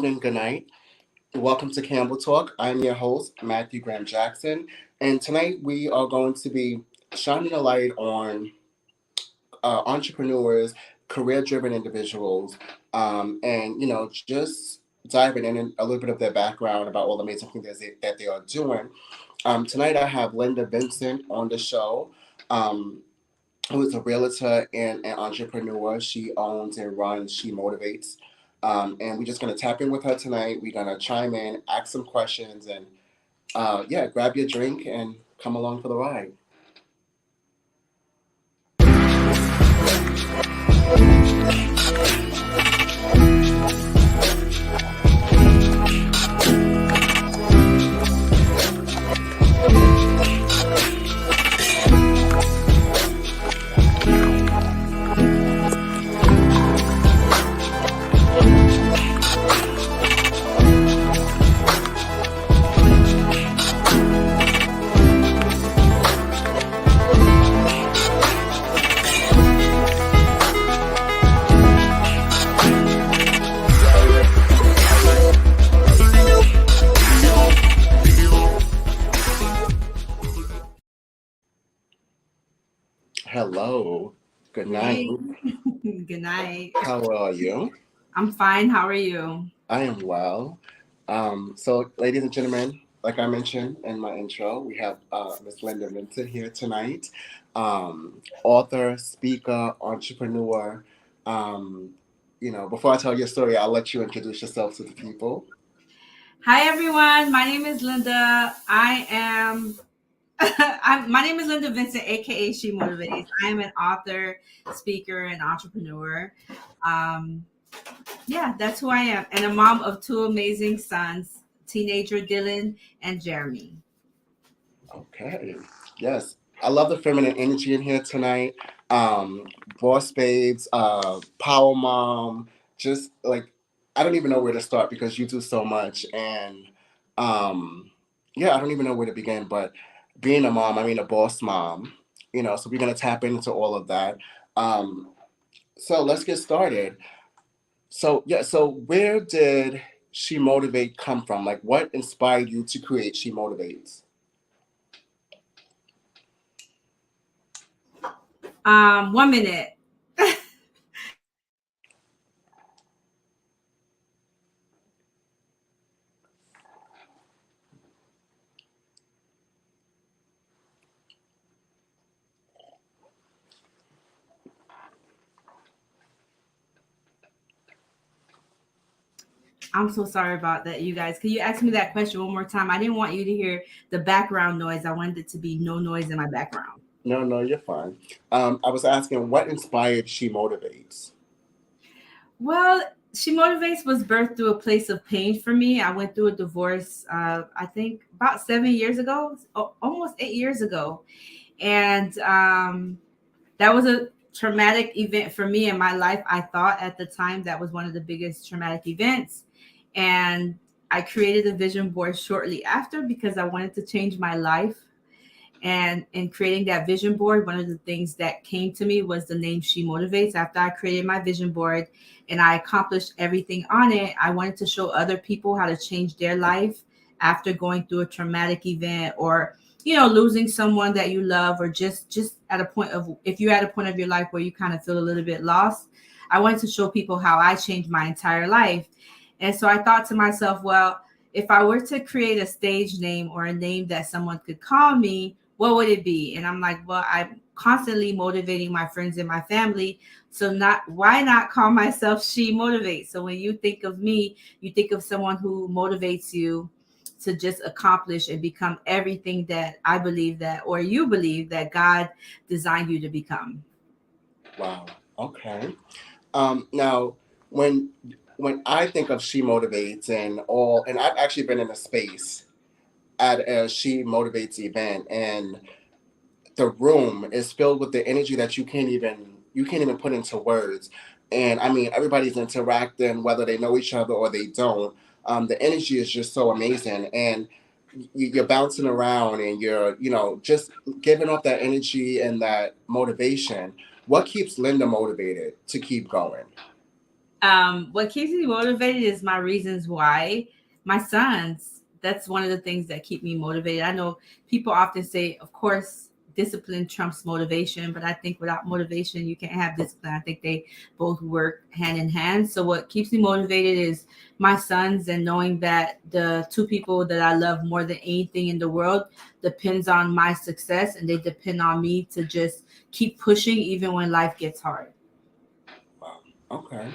evening, good night. Welcome to Campbell Talk. I'm your host, Matthew Graham Jackson, and tonight we are going to be shining a light on entrepreneurs, career-driven individuals, and just diving in a little bit of their background about all the amazing things that they are doing. Tonight I have Linda Vincent on the show. Who is a realtor and an entrepreneur. She owns and runs She Motivates. And we're just going to tap in with her tonight. We're going to chime in, ask some questions, and yeah, grab your drink and come along for the ride. Hello. Good night. Hey, good night. How are you? I'm fine. How are you? I am well. So, ladies and gentlemen, like I mentioned in my intro, we have Miss Linda Vincent here tonight. Author, speaker, entrepreneur. Um, Before I tell your story, I'll let you introduce yourself to the people. Hi, everyone. My name is Linda. I am. My name is Linda Vincent, aka She Motivates. I am an author, speaker, and entrepreneur. Um, yeah, that's who I am, and a mom of two amazing sons, teenager Dylan and Jeremy. Okay. Yes. I love the feminine energy in here tonight. Um, Boss babes, power mom, just like I don't even know where to start because you do so much. And um, yeah, I don't even know where to begin. But being a mom, I mean a boss mom, so we're gonna tap into all of that. Um, so let's get started. So yeah, so where did She Motivate come from? Like what inspired you to create She Motivates? 1 minute. I'm so sorry about that, you guys. Can you ask me that question one more time? I didn't want you to hear the background noise. I wanted it to be no noise in my background. No, no, you're fine. I was asking what inspired She Motivates. Well, She Motivates was birthed through a place of pain for me. I went through a divorce, I think about 7 years ago, almost 8 years ago. And that was a traumatic event for me in my life. I thought at the time that was one of the biggest traumatic events. And I created a vision board shortly after because I wanted to change my life. And in creating that vision board, one of the things that came to me was the name She Motivates. After I created my vision board and I accomplished everything on it, I wanted to show other people how to change their life after going through a traumatic event or losing someone that you love, or just at a point of, if you're at a point of your life where you kind of feel a little bit lost. I wanted to show people how I changed my entire life. And so I thought to myself, well, if I were to create a stage name or a name that someone could call me, what would it be? And I'm like, well, I'm constantly motivating my friends and my family. So why not call myself She Motivates? So when you think of me, you think of someone who motivates you to just accomplish and become everything that I believe that, or you believe that God designed you to become. Wow. Okay. Now, when when I think of She Motivates and I've actually been in a space at a She Motivates event, and the room is filled with the energy that you can't even put into words. And I mean, everybody's interacting, whether they know each other or they don't. The energy is just so amazing, and you're bouncing around, and you're just giving off that energy and that motivation. What keeps Linda motivated to keep going? What keeps me motivated is my reasons why. My sons, that's one of the things that keep me motivated. I know people often say, of course, discipline trumps motivation, but I think without motivation, you can't have discipline. I think they both work hand in hand. So, what keeps me motivated is my sons and knowing that the two people that I love more than anything in the world depends on my success and they depend on me to just keep pushing even when life gets hard. Wow. Okay.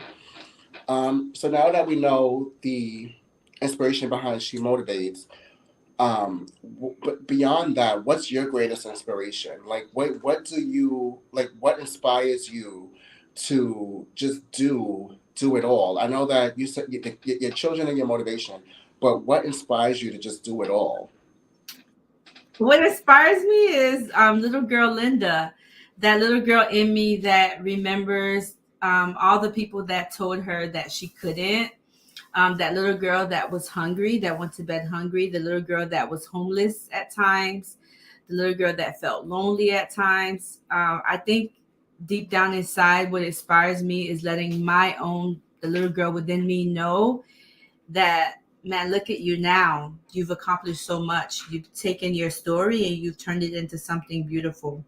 So now that we know the inspiration behind She Motivates, but beyond that, what's your greatest inspiration? Like, what do you like? What inspires you to just do it all? I know that you said your children are your motivation, but what inspires you to just do it all? What inspires me is little girl Linda, that little girl in me that remembers all the people that told her that she couldn't. That little girl that was hungry, that went to bed hungry, the little girl that was homeless at times, the little girl that felt lonely at times. I think deep down inside, what inspires me is letting the little girl within me know that, man, look at you now. You've accomplished so much. You've taken your story and you've turned it into something beautiful.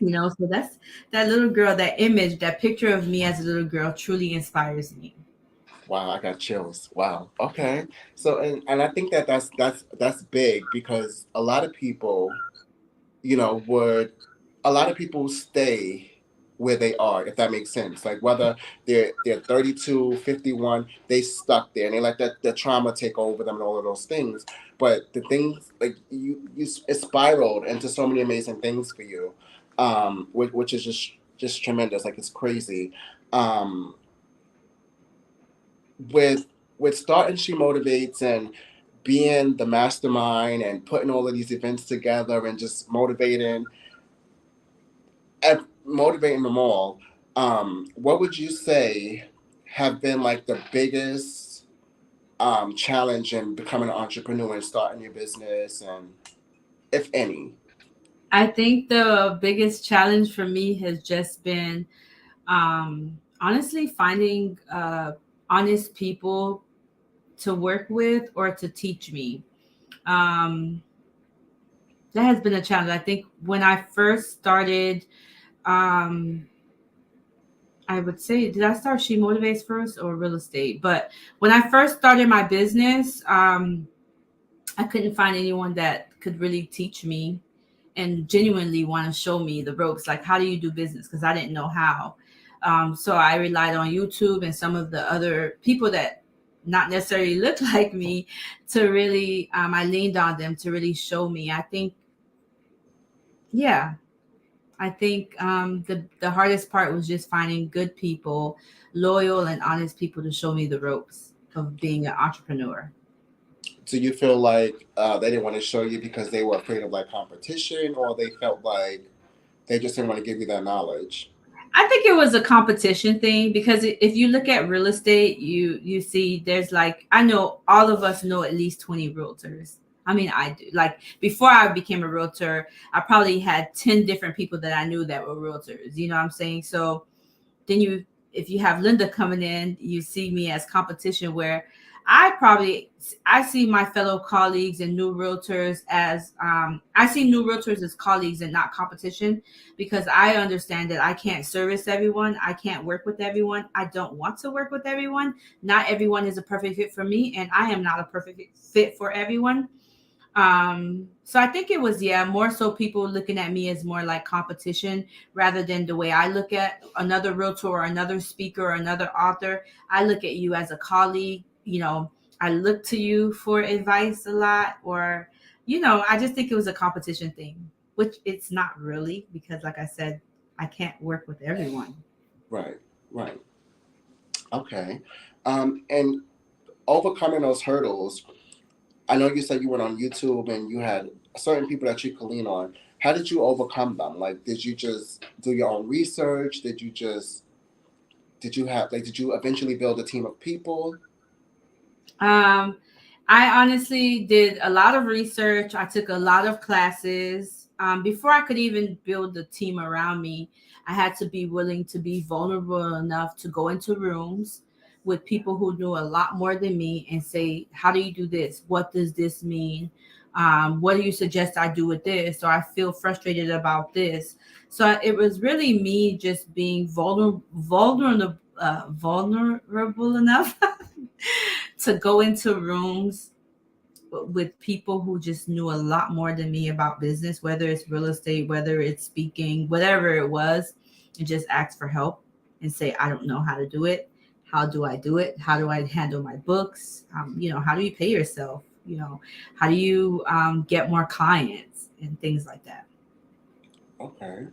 So that's that little girl, that image, that picture of me as a little girl truly inspires me. Wow, I got chills. Wow. Okay. So and I think that that's big because would a lot of people stay where they are, if that makes sense. Like whether they're 32, 51, they stuck there and they let that the trauma take over them and all of those things. But the things like it spiraled into so many amazing things for you, which is just tremendous. Like it's crazy. Um, with starting She Motivates and being the mastermind and putting all of these events together and just motivating them all, what would you say have been like the biggest challenge in becoming an entrepreneur and starting your business, and if any? I think the biggest challenge for me has just been honestly finding honest people to work with or to teach me. Um, that has been a challenge. I think when I first started, um, I would say, did I start She Motivates first or real estate? But when I first started my business, I couldn't find anyone that could really teach me and genuinely want to show me the ropes. Like, how do you do business? Because I didn't know how. So I relied on YouTube and some of the other people that not necessarily look like me to really, I leaned on them to really show me. I think, yeah, I think the hardest part was just finding good people, loyal and honest people to show me the ropes of being an entrepreneur. Do you feel like they didn't want to show you because they were afraid of like competition, or they felt like they just didn't want to give you that knowledge? I think it was a competition thing because if you look at real estate, you see there's like, I know all of us know at least 20 realtors. I mean, I do. Like before I became a realtor, I probably had 10 different people that I knew that were realtors. You know what I'm saying? So then if you have Linda coming in, you see me as competition where I see my fellow colleagues and new realtors as I see new realtors as colleagues and not competition, because I understand that I can't service everyone. I can't work with everyone. I don't want to work with everyone. Not everyone is a perfect fit for me, and I am not a perfect fit for everyone. So I think it was, yeah, more so people looking at me as more like competition rather than the way I look at another realtor or another speaker or another author. I look at you as a colleague. I look to you for advice a lot, or I just think it was a competition thing, which it's not really, because like I said, I can't work with everyone. Right, right. Okay. And overcoming those hurdles, I know you said you went on YouTube and you had certain people that you could lean on. How did you overcome them? Like, did you just do your own research? Did you eventually build a team of people? Um, I honestly did a lot of research. I took a lot of classes. before I could even build the team around me, I had to be willing to be vulnerable enough to go into rooms with people who knew a lot more than me and say, how do you do this? What does this mean? What do you suggest I do with this? Or I feel frustrated about this. So it was really me just being vulnerable enough to go into rooms with people who just knew a lot more than me about business, whether it's real estate, whether it's speaking, whatever it was, and just ask for help and say, I don't know how to do it. How do I do it? How do I handle my books? How do you pay yourself? How do you get more clients and things like that? Okay.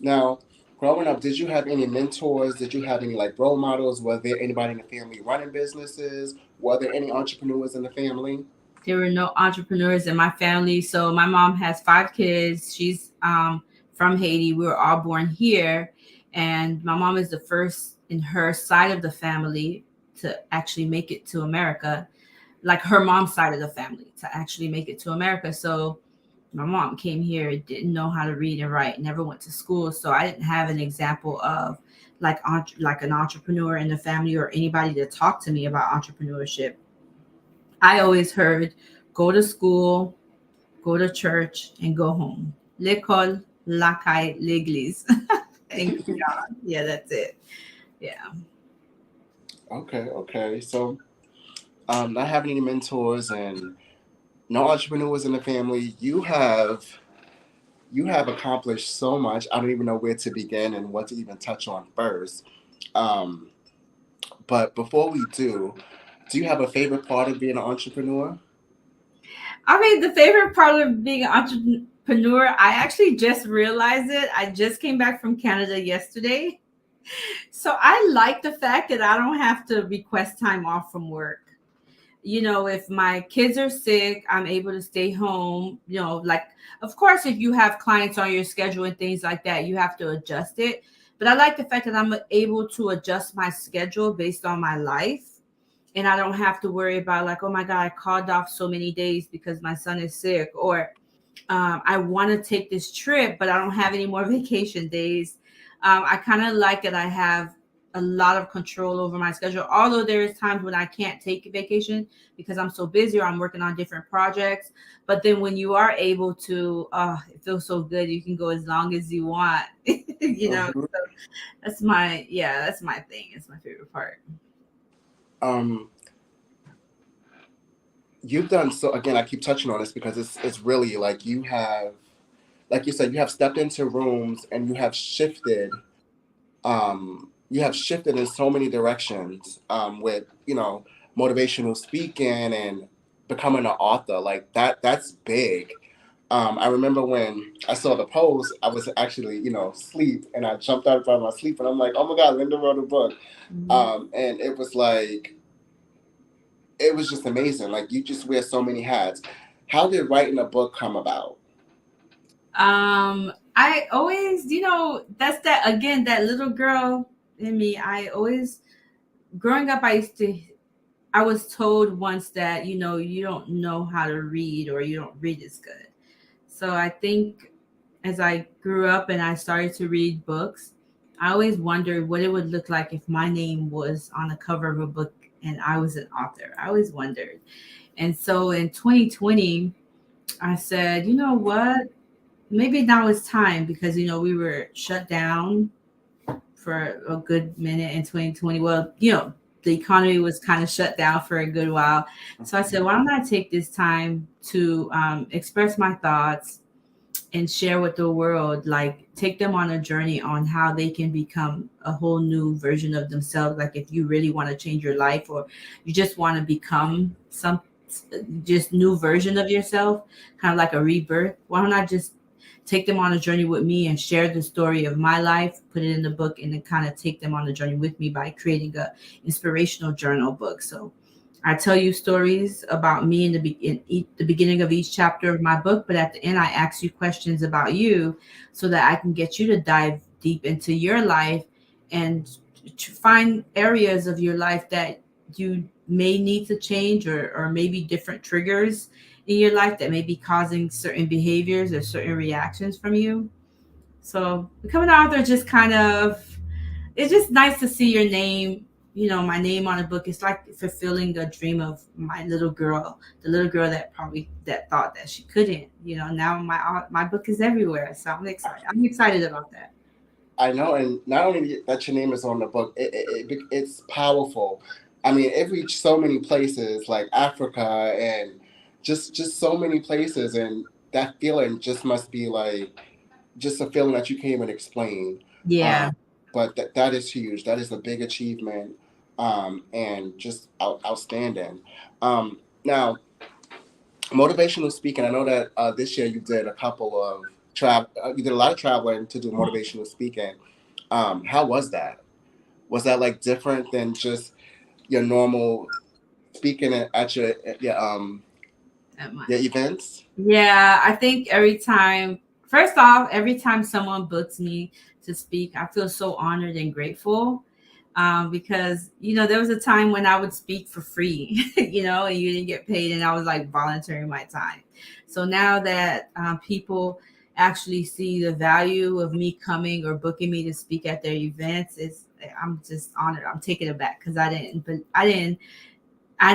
Now, growing up, did you have any mentors? Did you have any like role models? Was there anybody in the family running businesses? Were there any entrepreneurs in the family? There were no entrepreneurs in my family. So my mom has 5 kids. She's from Haiti. We were all born here. And my mom is the first in her side of the family to actually make it to America, like her mom's side of the family to actually make it to America. So my mom came here, didn't know how to read and write, never went to school. So I didn't have an example of like an entrepreneur in the family or anybody to talk to me about entrepreneurship. I always heard go to school, go to church, and go home. L'école, la caille, l'église. And yeah, that's it. Yeah. Okay, okay. So, not having any mentors and no entrepreneurs in the family, you have accomplished so much. I don't even know where to begin and what to even touch on first. Um, but before we do you have a favorite part of being an entrepreneur? I mean, the favorite part of being an entrepreneur, I actually just realized it. I just came back from Canada yesterday. So I like the fact that I don't have to request time off from work. If my kids are sick, I'm able to stay home. Like, of course, if you have clients on your schedule and things like that, you have to adjust it. But I like the fact that I'm able to adjust my schedule based on my life. And I don't have to worry about, like, oh my God, I called off so many days because my son is sick. Or I want to take this trip, but I don't have any more vacation days. I kind of like that I have a lot of control over my schedule. Although there is times when I can't take a vacation because I'm so busy or I'm working on different projects. But then when you are able to, it feels so good. You can go as long as you want. Mhm. So that's my thing. It's my favorite part. Um, you've done so. Again, I keep touching on this because it's really like you have, like you said, you have stepped into rooms and you have shifted in so many directions with motivational speaking and becoming an author like that's big. I remember when I saw the post, I was actually sleep, and I jumped out of my sleep and I'm like, oh my God, Linda wrote a book. Mhm. And it was just amazing, like you just wear so many hats. How did writing a book come about? I always, that's that again, that little girl in me. I always, growing up, I was told once that, you don't know how to read or you don't read as good. So I think as I grew up and I started to read books, I always wondered what it would look like if my name was on the cover of a book and I was an author. I always wondered. And so in 2020, I said, you know what? Maybe now it's time because we were shut down for a good minute in 2020. Well, the economy was kind of shut down for a good while. So I said, why don't I take this time to express my thoughts and share with the world, like take them on a journey on how they can become a whole new version of themselves. Like if you really want to change your life or you just want to become some just new version of yourself, kind of like a rebirth, why don't I just take them on a journey with me and share the story of my life, put it in the book, and then kind of take them on the journey with me by creating a inspirational journal book. So I tell you stories about me the beginning of each chapter of my book, but at the end, I ask you questions about you so that I can get you to dive deep into your life and to find areas of your life that you may need to change or maybe different triggers in your life that may be causing certain behaviors or certain reactions from you. So becoming an author just kind of, it's just nice to see your name, my name on a book. It's like fulfilling a dream of my little girl, the little girl that probably that thought that she couldn't. Now my book is everywhere, so I'm excited. I'm excited about that. I know, and not only that your name is on the book, it's powerful. I mean, it reached so many places like Africa and just so many places, and that feeling just must be like just a feeling that you can't even explain. Yeah. But that is huge. That is a big achievement, and just outstanding. Now, motivational speaking. I know that this year you did a couple of you did a lot of traveling to do motivational speaking. How was that? Was that like different than just your normal speaking at That much. your events? Yeah, I think first off, every time someone books me to speak, I feel so honored and grateful. Because there was a time when I would speak for free, and you didn't get paid, and I was like volunteering my time. So now that people actually see the value of me coming or booking me to speak at their events, I'm just honored. I'm taken aback because I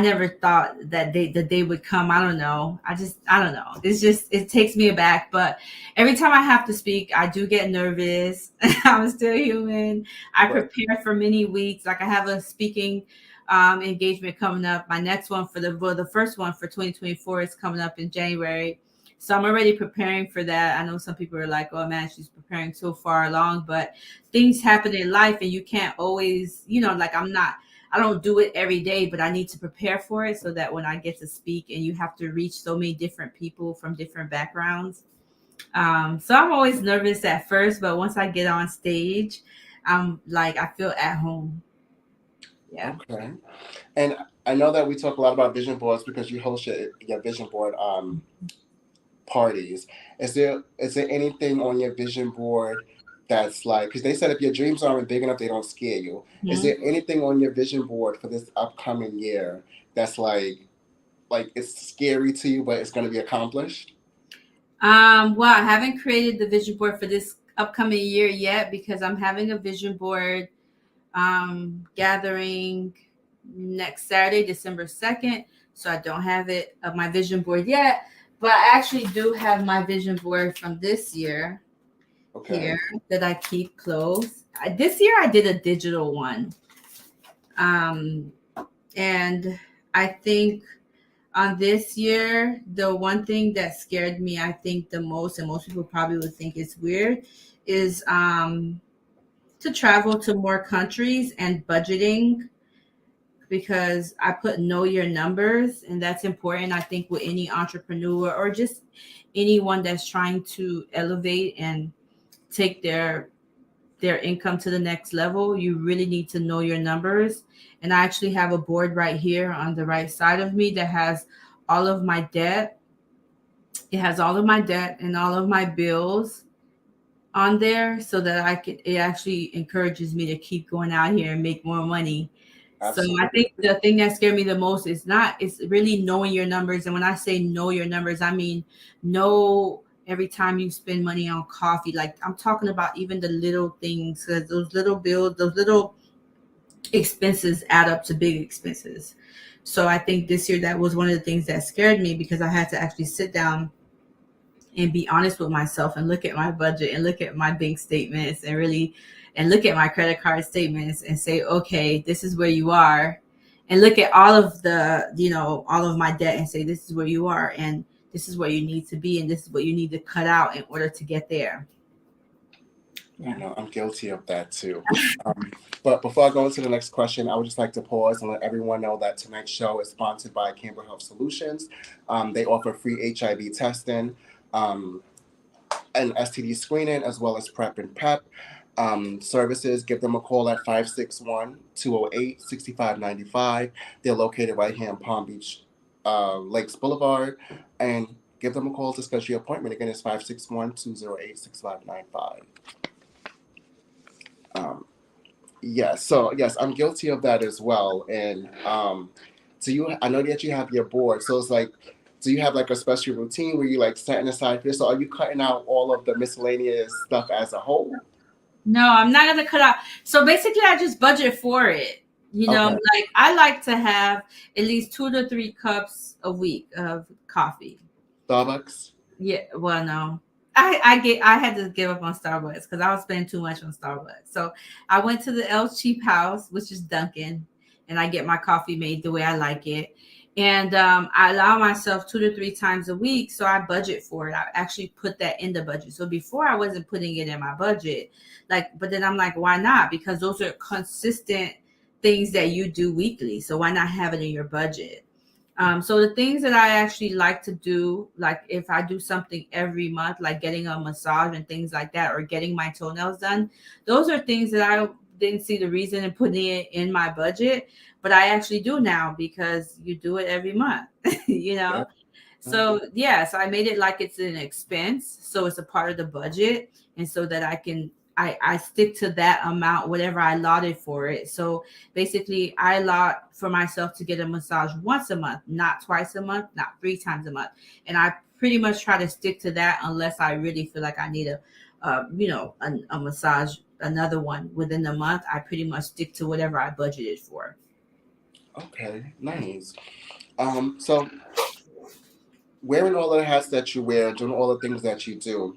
never thought that they would come. I don't know. I don't know. It takes me aback. But every time I have to speak, I do get nervous. I'm still human. I Right. prepare for many weeks. Like I have a speaking engagement coming up. My next one the first one for 2024 is coming up in January. So I'm already preparing for that. I know some people are like, "Oh man, she's preparing so far along," but things happen in life, and you can't always, like I don't do it every day, but I need to prepare for it so that when I get to speak and you have to reach so many different people from different backgrounds. So I'm always nervous at first, but once I get on stage, I feel at home. Yeah. Okay. And I know that we talk a lot about vision boards because you host your vision board parties. Is there anything on your vision board that's like, because they said if your dreams aren't big enough, they don't scare you. Is Mhm. there anything on your vision board for this upcoming year that's like it's scary to you, but it's going to be accomplished? Well, I haven't created the vision board for this upcoming year yet because I'm having a vision board gathering next Saturday, December 2nd. So I don't have it of my vision board yet, but I actually do have my vision board from this year Okay. here that I keep close. This year I did a digital one. Um, and I think on this year, the one thing that scared me, I think the most, and most people probably would think it's weird, is to travel to more countries and budgeting because I put know your numbers and that's important. I think with any entrepreneur or just anyone that's trying to elevate and take their income to the next level, you really need to know your numbers. And I actually have a board right here on the right side of me that has all of my debt. It has all of my debt and all of my bills on there so that it actually encourages me to keep going out here and make more money. So I think Absolutely. the thing that scared me the most is not, it's really knowing your numbers. And when I say know your numbers, I mean know every time you spend money on coffee. Like I'm talking about even the little things, because those little bills, those little expenses add up to big expenses. So I think this year that was one of the things that scared me because I had to actually sit down and be honest with myself and look at my budget and look at my bank statements and look at my credit card statements and say, okay, this is where you are. And look at all of all of my debt and say, this is where you are. And this is where you need to be. And this is what you need to cut out in order to get there. I Yeah. know I'm guilty of that too. Um, but before I go into the next question, I would just like to pause and let everyone know that tonight's show is sponsored by Campbell Health Solutions. They offer free HIV testing, um, and STD screening, as well as PrEP and PEP services. Give them a call at 561-208-6595. They're located right here in Palm Beach Lakes Boulevard. And give them a call to schedule your appointment. Again, it's 561-208-6595. Um, yes, so yes, I'm guilty of that as well. And so I know that you have your board. So it's like Do you have like a special routine where you like setting aside for this? So are you cutting out all of the miscellaneous stuff as a whole? No, I'm not gonna cut out. So basically, I just budget for it. Okay. Like I like to have at least 2 to 3 cups a week of coffee. Starbucks? Yeah, well, no. I had to give up on Starbucks because I was spending too much on Starbucks. So I went to the El Cheap House, which is Dunkin', and I get my coffee made the way I like it. And I allow myself 2 to 3 times a week, so I budget for it. I actually put that in the budget. So before I wasn't putting it in my budget, but then I'm like, why not? Because those are consistent things that you do weekly. So why not have it in your budget? So the things that I actually like to do, like if I do something every month, like getting a massage and things like that, or getting my toenails done, those are things that I didn't see the reason in putting it in my budget, but I actually do now because you do it every month, you Yeah. know? So yeah, so I made it like it's an expense, so it's a part of the budget, and so that I stick to that amount, whatever I allotted for it. So basically, I allot for myself to get a massage once a month, not twice a month, not 3 times a month, and I pretty much try to stick to that unless I really feel like I need a massage, another one within the month. I pretty much stick to whatever I budgeted for. Okay. Nice. So wearing all of the hats that you wear, doing all the things that you do,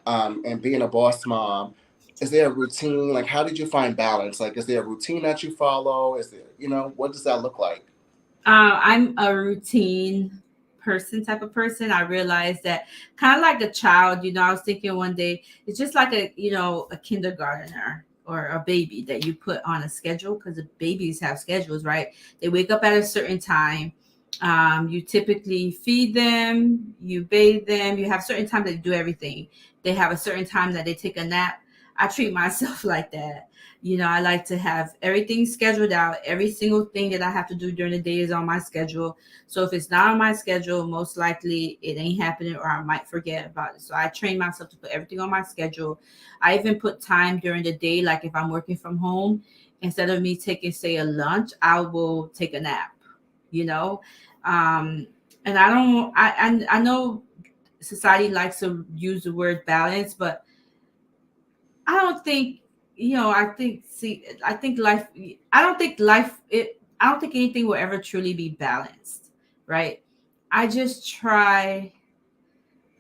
and being a boss mom, is there a routine? Like, how did you find balance? Like, is there a routine that you follow? Is there, what does that look like? I'm a routine person, type of person. I realized that kind of like a child, I was thinking one day, it's just like a kindergartner or a baby that you put on a schedule, because the babies have schedules, right? They wake up at a certain time. You typically feed them, you bathe them, you have certain times that you do everything. They have a certain time that they take a nap. I treat myself like that. I like to have everything scheduled out. Every single thing that I have to do during the day is on my schedule. So if it's not on my schedule, most likely it ain't happening, or I might forget about it. So I train myself to put everything on my schedule. I even put time during the day, like if I'm working from home, instead of me taking, say, a lunch, I will take a nap, you know? Um, and I know society likes to use the word balance, but I don't think, I think, see, I don't think I don't think anything will ever truly be balanced, right? I just try,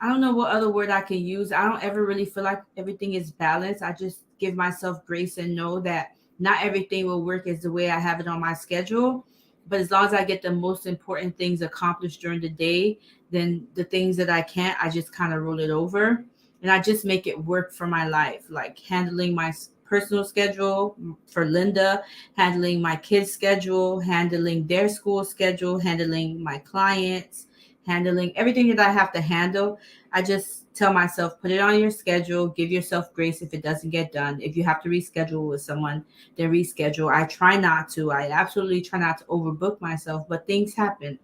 I don't know what other word I can use. I don't ever really feel like everything is balanced. I just give myself grace and know that not everything will work as the way I have it on my schedule. But as long as I get the most important things accomplished during the day, then the things that I can't, I just kind of roll it over, and I just make it work for my life, like handling my personal schedule for Linda, handling my kids' schedule, handling their school schedule, handling my clients, handling everything that I have to handle. I just tell myself, put it on your schedule, give yourself grace if it doesn't get done. If you have to reschedule with someone, then reschedule. I try not to. I absolutely try not to overbook myself, but things happen.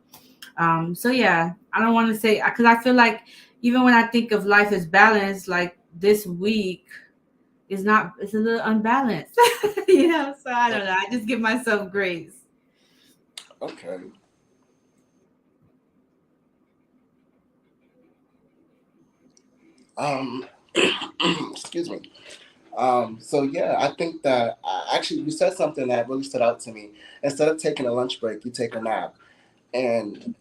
So yeah, I don't want to say, because I feel like even when I think of life as balanced, like this week is not, it's a little unbalanced. So I Oh, don't know. I just give myself grace. okay. Um, excuse me. So yeah, I think that actually you said something that really stood out to me. Instead of taking a lunch break, you take a nap, and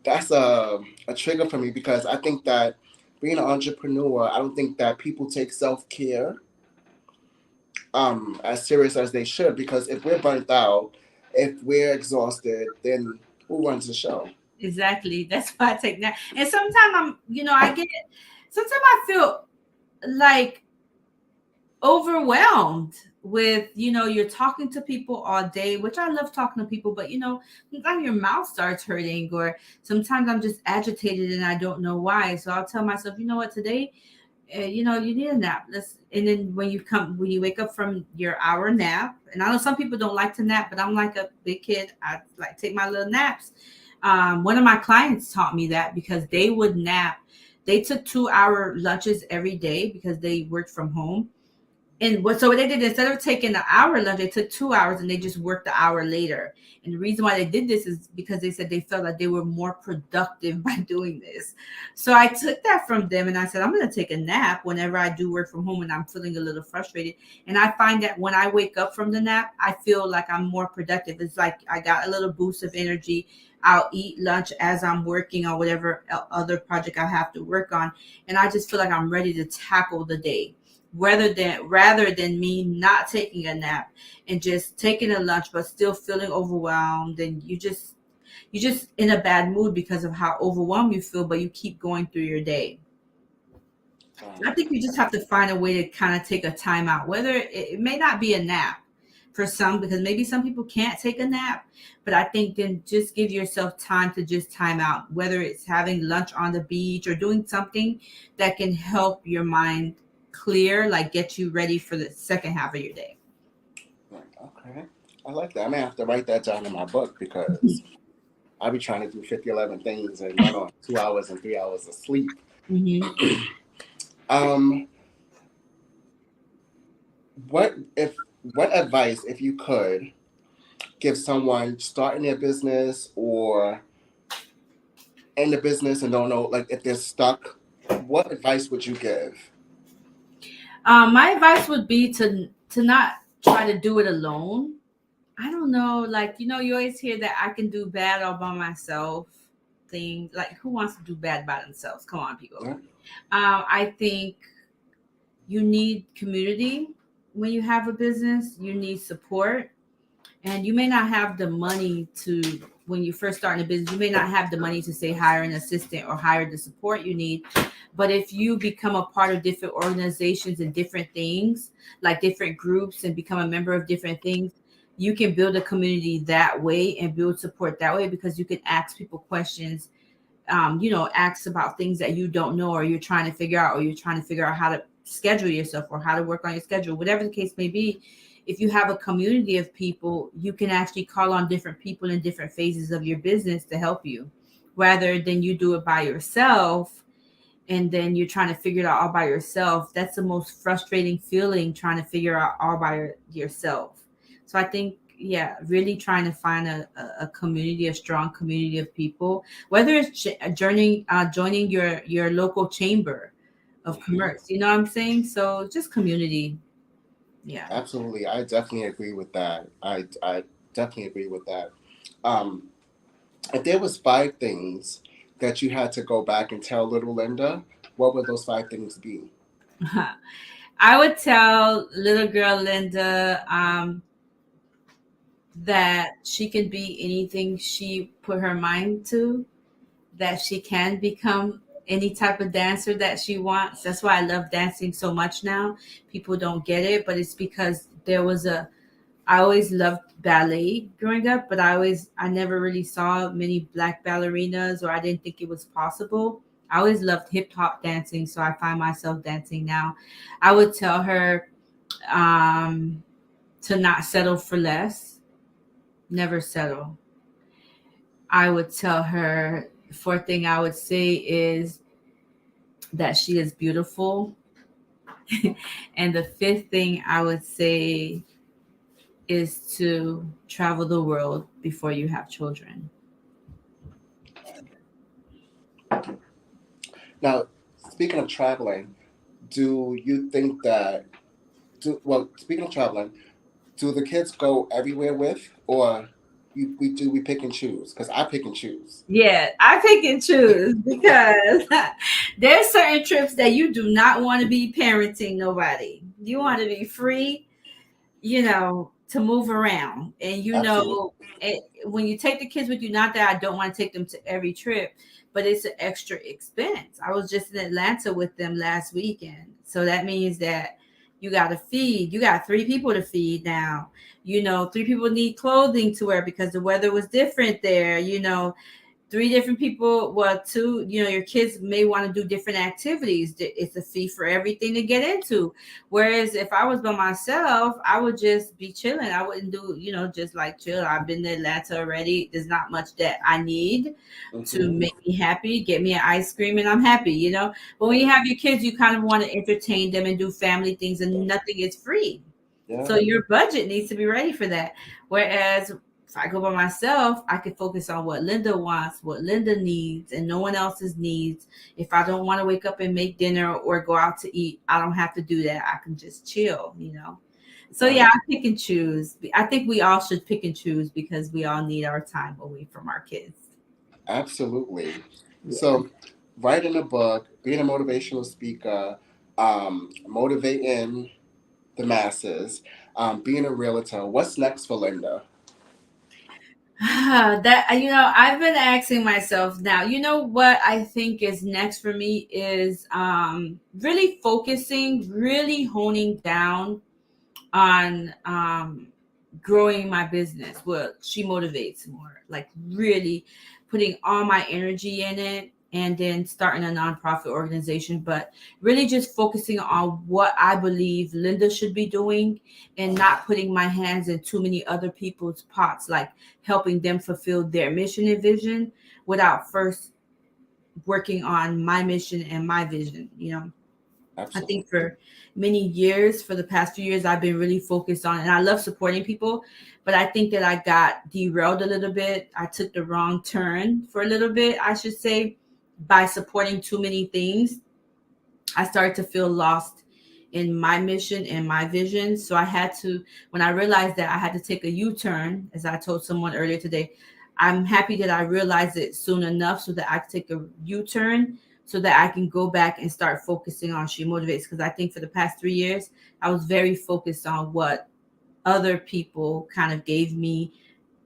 that's a trigger for me because I think that being an entrepreneur, I don't think that people take self care as serious as they should. Because if we're burnt out, if we're exhausted, then who runs the show? Exactly. That's why I take that. And sometimes sometimes I feel like overwhelmed with, you're talking to people all day, which I love talking to people, but sometimes your mouth starts hurting, or sometimes I'm just agitated and I don't know why. So I'll tell myself, you know what, today, you need a nap. And then when you wake up from your hour nap, and I know some people don't like to nap, but I'm like a big kid. I like take my little naps. One of my clients taught me that because they would nap. They took 2-hour lunches every day because they worked from home, And what they did, instead of taking the hour lunch, they took 2 hours and they just worked the hour later. And the reason why they did this is because they said they felt like they were more productive by doing this. So I took that from them and I said, I'm going to take a nap whenever I do work from home and I'm feeling a little frustrated. And I find that when I wake up from the nap, I feel like I'm more productive. It's like I got a little boost of energy. I'll eat lunch as I'm working on whatever other project I have to work on. And I just feel like I'm ready to tackle the day rather than me not taking a nap and just taking a lunch but still feeling overwhelmed, and you just in a bad mood because of how overwhelmed you feel, but you keep going through your day. I think you just have to find a way to kind of take a time out, whether it may not be a nap for some, because maybe some people can't take a nap, but I think then just give yourself time to just time out, whether it's having lunch on the beach or doing something that can help your mind clear, like get you ready for the second half of your day. Right, okay. I like that. I may have to write that down in my book because I be trying to do 50, 11 things and run on 2 hours and 3 hours of sleep. Hmm. um, what if what advice, if you could, give someone starting their business or in the business and don't know, like if they're stuck, what advice would you give? My advice would be to not try to do it alone. I don't know, like you always hear that I can do bad all by myself. Thing like who wants to do bad by themselves? Come on, people. Yeah, I think you need community when you have a business. You need support, and you may not have the money to when you first start in a business. You may not have the money to say hire an assistant or hire the support you need, but if you become a part of different organizations and different things, like different groups, and become a member of different things, you can build a community that way and build support that way, because you can ask people questions, ask about things that you don't know, or you're trying to figure out, or you're trying to figure out how to schedule yourself or how to work on your schedule, whatever the case may be. If you have a community of people, you can actually call on different people in different phases of your business to help you, rather than you do it by yourself and then you're trying to figure it out all by yourself. That's the most frustrating feeling, trying to figure out all by yourself. So I think, yeah, really trying to find a community, a strong community of people, whether it's joining your local chamber of hmm, commerce. You know what I'm saying? So just community. Yeah. absolutely. I definitely agree with that. I definitely agree with that. Um, if there was 5 things that you had to go back and tell little Linda, what would those 5 things be? I would tell little girl Linda, that she can be anything she put her mind to, that she can become any type of dancer that she wants. That's why I love dancing so much now. People don't get it, but it's because I always loved ballet growing up, but I never really saw many black ballerinas, or I didn't think it was possible. I always loved hip hop dancing, so I find myself dancing now. I would tell her, um, to not settle for less, never settle. I would tell her, fourth thing I would say is that she is beautiful. And the fifth thing I would say is to travel the world before you have children. Now, speaking of traveling, do you think that speaking of traveling, do the kids go everywhere with, or we pick and choose? Because I pick and choose. Yeah, I pick and choose because there's certain trips that you do not want to be parenting nobody. You want to be free, to move around. And Absolutely. when you take the kids with you, not that I don't want to take them to every trip, but it's an extra expense. I was just in Atlanta with them last weekend. So that means that you got 3 people to feed now. 3 people need clothing to wear because the weather was different there. three different people, well, two, your kids may want to do different activities. It's a fee for everything to get into. Whereas if I was by myself, I would just be chilling. I wouldn't do, just like chill. I've been to Atlanta already. There's not much that I need to Mm-hmm. make me happy. Get me an ice cream and I'm happy. But when you have your kids, you kind of want to entertain them and do family things, and nothing is free. Yeah, So your budget needs to be ready for that. Whereas if I go by myself, I can focus on what Linda wants, what Linda needs, and no one else's needs. If I don't want to wake up and make dinner or go out to eat, I don't have to do that. I can just chill. So right. yeah, I pick and choose. I think we all should pick and choose because we all need our time away from our kids. Absolutely. Yeah. So, writing a book, being a motivational speaker, motivating the masses, being a realtor. What's next for Linda? That I've been asking myself now. You know what I think is next for me is really focusing, really honing down on growing my business. Well, she motivates more, like really putting all my energy in it, and then starting a nonprofit organization, but really just focusing on what I believe Linda should be doing, and not putting my hands in too many other people's pots, like helping them fulfill their mission and vision without first working on my mission and my vision. I think Absolutely. for many years, for the past few years, I've been really focused on, and I love supporting people, but I think that I got derailed a little bit. I took the wrong turn for a little bit, I should say, by supporting too many things. I started to feel lost in my mission and my vision. So I had to, when I realized that I had to take a U turn, as I told someone earlier today, I'm happy that I realized it soon enough so that I could take a U turn so that I can go back and start focusing on She Motivates. Because I think for the past 3 years, I was very focused on what other people kind of gave me,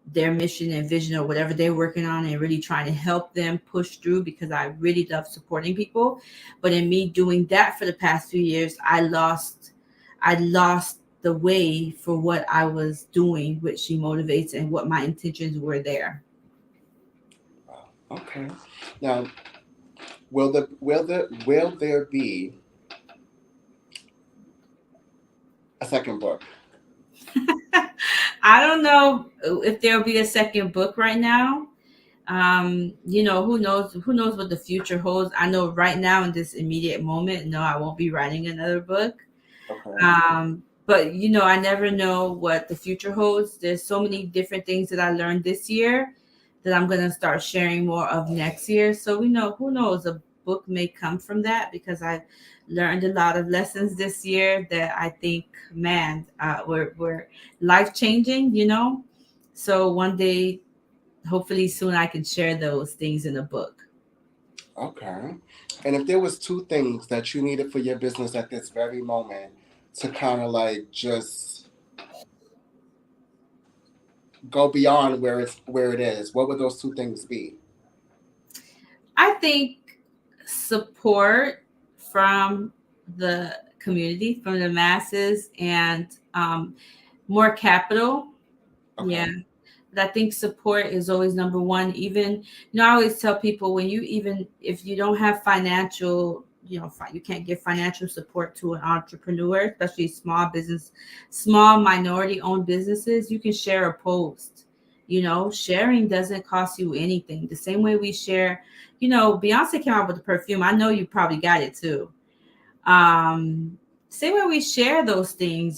their mission and vision or whatever they're working on, and really trying to help them push through, because I really love supporting people. But in me doing that for the past few years, I lost the way for what I was doing with She Motivates and what my intentions were there. Wow. Okay. Now, will there be a second book? I don't know if there'll be a second book right now. Who knows what the future holds. I know right now in this immediate moment, no, I won't be writing another book. Okay. But I never know what the future holds. There's so many different things that I learned this year that I'm gonna start sharing more of next year. So we know, who knows, a book may come from that, because I learned a lot of lessons this year that I think, man, were life changing. So one day, hopefully soon, I can share those things in a book. Okay. And if there was two things that you needed for your business at this very moment to kind of like just go beyond where it is, what would those two things be? I think support from the community, from the masses, and more capital. Yeah. Okay. But I think support is always number one. Even, I always tell people, when you, even if you don't have financial, you can't give financial support to an entrepreneur, especially small business, small minority owned businesses, you can share a post. Sharing doesn't cost you anything. The same way we share, Beyonce came out with the perfume. I know you probably got it too. um Same way we share those things,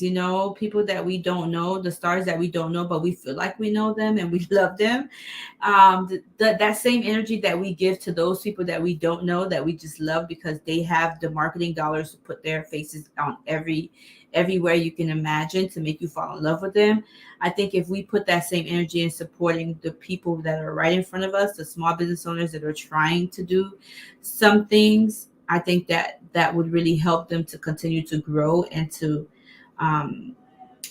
people that we don't know, the stars that we don't know, but we feel like we know them and we love them. That same energy that we give to those people that we don't know, that we just love because they have the marketing dollars to put their faces on everywhere you can imagine to make you fall in love with them. I think if we put that same energy in supporting the people that are right in front of us, the small business owners that are trying to do some things, I think that would really help them to continue to grow, and to um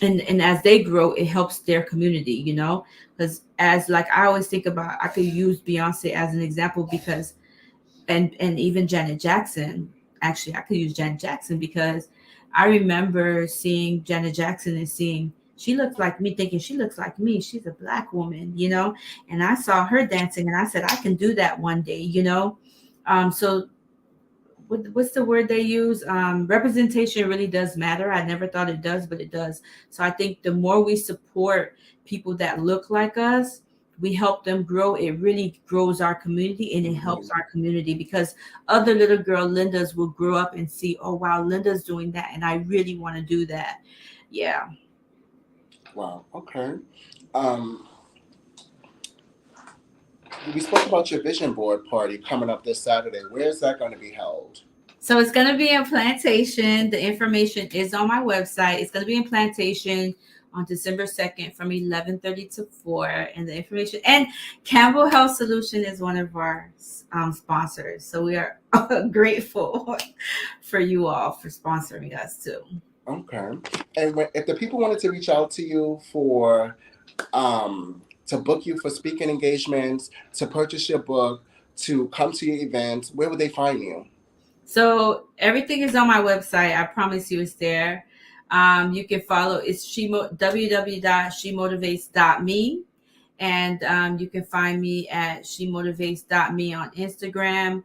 and as they grow, it helps their community. Because, as like, I always think about, I could use Beyonce as an example, because, and even Janet Jackson. Actually, I could use Janet Jackson, because I remember seeing Janet Jackson and seeing she looks like me, thinking she looks like me. She's a black woman, you know. And I saw her dancing, and I said, I can do that one day, you know. So what's the word they use? Representation really does matter. I never thought it does, but it does. So I think the more we support people that look like us, we help them grow. It really grows our community, and it helps Mhm. our community, because other little girl Lindas will grow up and see, oh wow, Linda's doing that, and I really want to do that. Yeah. Wow. Okay. Um, we spoke about your vision board party coming up this Saturday. Where is that going to be held? So it's going to be in Plantation. The information is on my website. It's going to be in Plantation on December 2nd from 11:30 to 4. And the information, and Campbell Health Solution is one of our sponsors. So we are grateful for you all for sponsoring us too. Okay. And if the people wanted to reach out to you for to book you for speaking engagements, to purchase your book, to come to your events, where would they find you? So everything is on my website. I promise you it's there. You can follow, it's www.shemotivates.me. And you can find me at shemotivates.me on Instagram.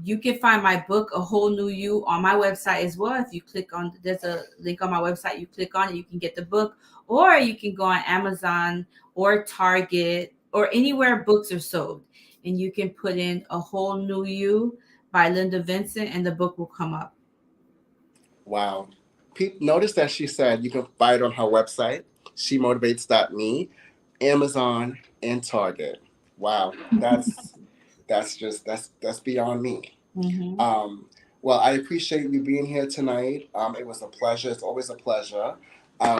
You can find my book, A Whole New You, on my website as well. If you click on, there's a link on my website, you click on it, you can get the book, or you can go on Amazon or Target or anywhere books are sold, and you can put in A Whole New You by Linda Vincent, and the book will come up. Wow. Notice that she said you can buy it on her website, shemotivates.me, Amazon, and Target. Wow. That's beyond me. Mm-hmm. Um, well, I appreciate you being here tonight. It was a pleasure. It's always a pleasure.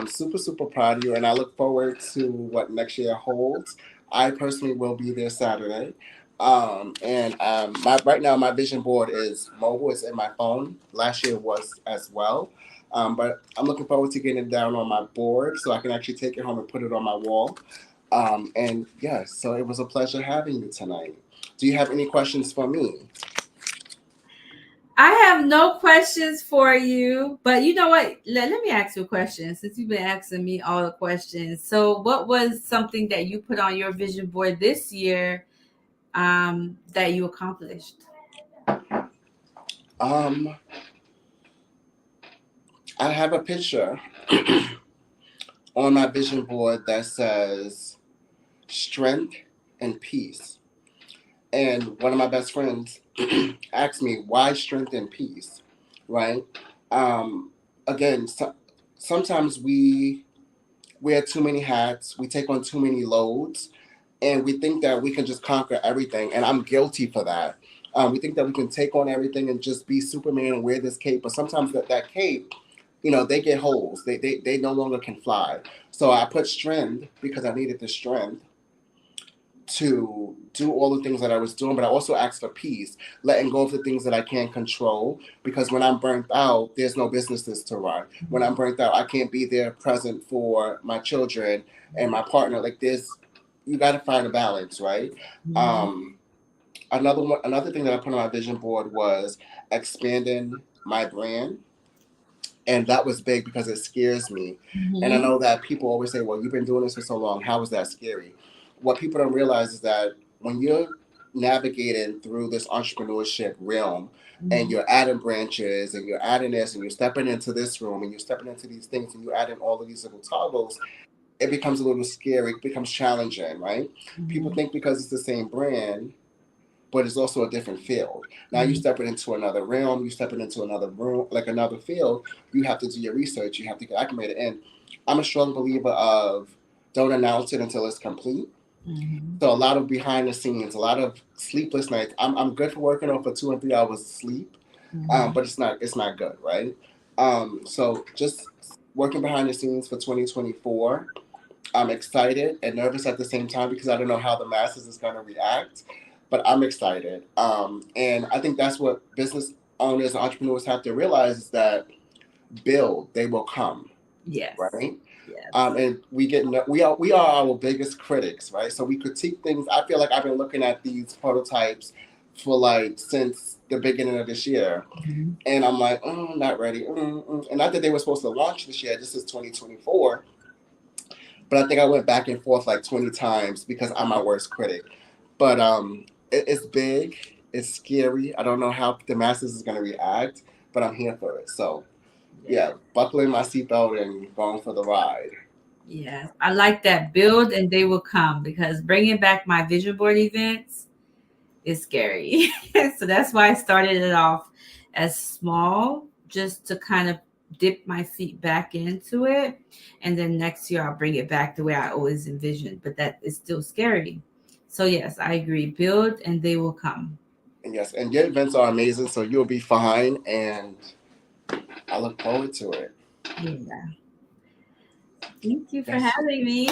Super, super proud of you, and I look forward to what next year holds. I personally will be there Saturday. And right now, my vision board is mobile. It's in my phone. Last year was as well. But I'm looking forward to getting it down on my board so I can actually take it home and put it on my wall. And yes, so it was a pleasure having you tonight. Do you have any questions for me? I have no questions for you, but you know what? Let me ask you a question, since you've been asking me all the questions. So, what was something that you put on your vision board this year that you accomplished? Um, I have a picture on my vision board that says strength and peace. And one of my best friends asked me, why strength and peace? Right? Um, again, sometimes we wear too many hats, we take on too many loads, and we think that we can just conquer everything. And I'm guilty for that. We think that we can take on everything and just be Superman and wear this cape, but sometimes that cape, they get holes. They no longer can fly. So I put strength because I needed the strength to do all the things that I was doing, but I also asked for peace, letting go of the things that I can't control. Because when I'm burnt out, there's no businesses to run. When I'm burnt out, I can't be there present for my children and my partner. Like this, you got to find a balance, right? Mm-hmm. Um, another thing that I put on my vision board was expanding my brand, and that was big because it scares me. And I Mm-hmm. know that people always say, well, you've been doing this for so long, how is that scary? What people don't realize is that when you're navigating through this entrepreneurship realm and Mm-hmm. you're adding branches and you're adding this and you're stepping into this room and you're stepping into these things and you're adding all of these little toggles, it becomes a little scary, it becomes challenging, right? People Mm-hmm. think because it's the same brand, but it's also a different field. Now you stepping into another realm, you stepping into another room, like another field. You have to do your research. You have to get acclimated. And I'm a strong believer of don't announce it until it's complete. Mm-hmm. So a lot of behind the scenes, a lot of sleepless nights. I'm good for working on for 2 and 3 hours of sleep, Mm-hmm. but it's not good, right? So just working behind the scenes for 2024. I'm excited and nervous at the same time because I don't know how the masses is going to react, but I'm excited. And I think that's what business owners and entrepreneurs have to realize is that build, they will come, Yes. right? Yes. And we are our biggest critics, right? So we critique things. I feel like I've been looking at these prototypes for like since the beginning of this year. Mhm. And I'm like, not ready. And not that they were supposed to launch this year. This is 2024. But I think I went back and forth like 20 times because I'm my worst critic. But it's big. It's scary. I don't know how the masses is going to react, but I'm here for it. So, Yeah. yeah, buckling my seatbelt and going for the ride. Yes, I like that. Build and they will come, because bringing back my vision board events is scary. So that's why I started it off as small, just to kind of dip my feet back into it. And then next year I'll bring it back the way I always envisioned, but that is still scary. So, yes, I agree. Build and they will come. And yes, and your events are amazing, so you'll be fine. And I look forward to it. Yeah. Thank you for Yes. having me.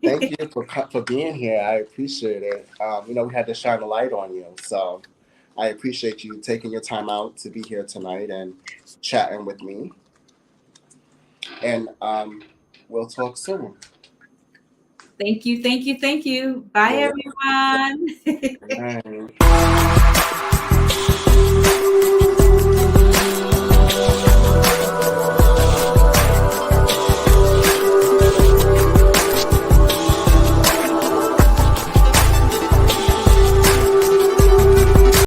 Thank you for being here. I appreciate it. We had to shine a light on you. So I appreciate you taking your time out to be here tonight and chatting with me. And we'll talk soon. Thank you. Thank you. Thank you. Bye, You're welcome. everyone. Good night.